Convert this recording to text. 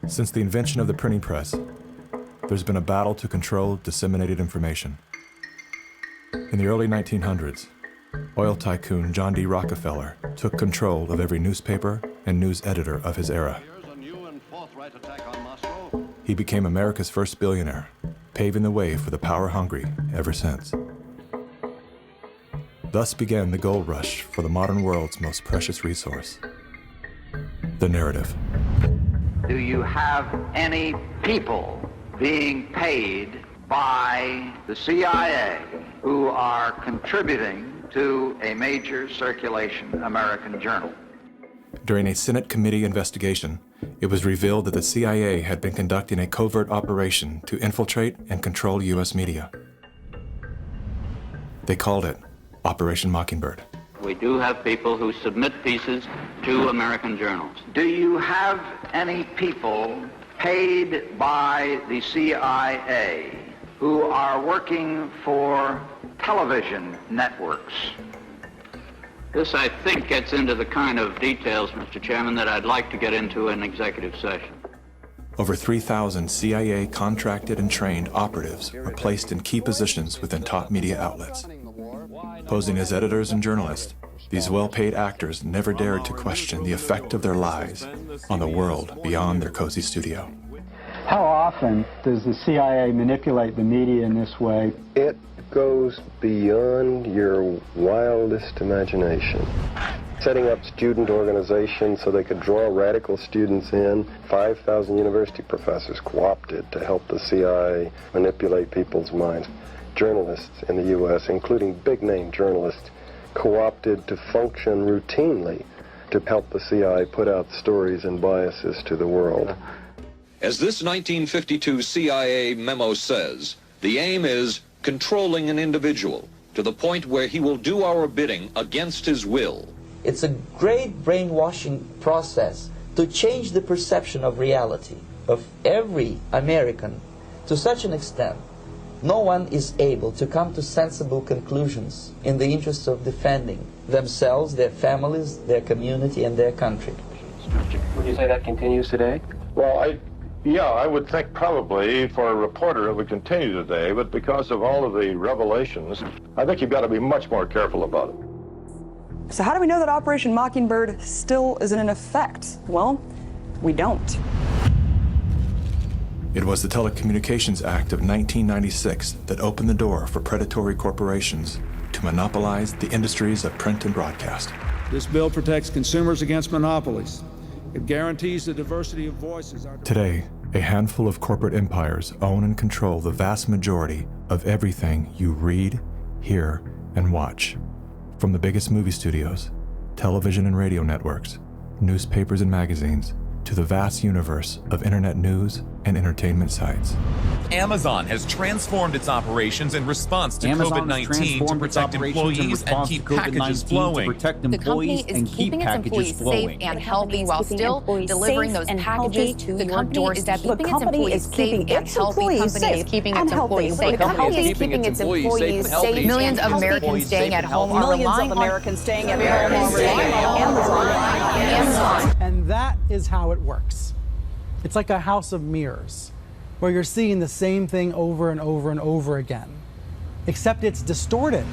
Since the invention of the printing press, there's been a battle to control disseminated information. In the early 1900s, oil tycoon John D. Rockefeller took control of every newspaper and news editor of his era. He became America's first billionaire, paving the way for the power-hungry ever since. Thus began the gold rush for the modern world's most precious resource, the narrative. Do you have any people being paid by the CIA who are contributing to a major circulation American journal? During a Senate committee investigation, it was revealed that the CIA had been conducting a covert operation to infiltrate and control U.S. media. They called it Operation Mockingbird. We do have people who submit pieces to American journals. Do you have any people paid by the CIA who are working for television networks? This, I think, gets into the kind of details, Mr. Chairman, that I'd like to get into in executive session. Over 3,000 CIA contracted and trained operatives were placed in key positions within top media outlets. Posing as editors and journalists, these well-paid actors never dared to question the effect of their lives on the world beyond their cozy studio. How often does the CIA manipulate the media in this way? It goes beyond your wildest imagination. Setting up student organizations so they could draw radical students in. 5,000 university professors co-opted to help the CIA manipulate people's minds. Journalists in the U.S., including big-name journalists, co-opted to function routinely to help the CIA put out stories and biases to the world. As this 1952 CIA memo says, the aim is controlling an individual to the point where he will do our bidding against his will. It's a great brainwashing process to change the perception of reality of every American to such an extent no one is able to come to sensible conclusions in the interest of defending themselves, their families, their community, and their country. Would you say that continues today? Well, I would think probably for a reporter it would continue today, but because of all of the revelations, I think you've got to be much more careful about it. So how do we know that Operation Mockingbird still isn't in effect? Well, we don't. It was the Telecommunications Act of 1996 that opened the door for predatory corporations to monopolize the industries of print and broadcast. This bill protects consumers against monopolies. It guarantees the diversity of voices. Today, a handful of corporate empires own and control the vast majority of everything you read, hear, and watch. From the biggest movie studios, television and radio networks, newspapers and magazines, to the vast universe of internet news and entertainment sites. Amazon has transformed its operations in response to COVID-19 to protect employees and keep packages flowing. The company is keeping its employees safe and healthy while still delivering those packages to your doorstep. The company is keeping its employees safe and healthy. The company is keeping its employees safe. Millions of Americans staying at home are relying on Amazon. And that is how it works. It's like a house of mirrors, where you're seeing the same thing over and over and over again, except it's distorted.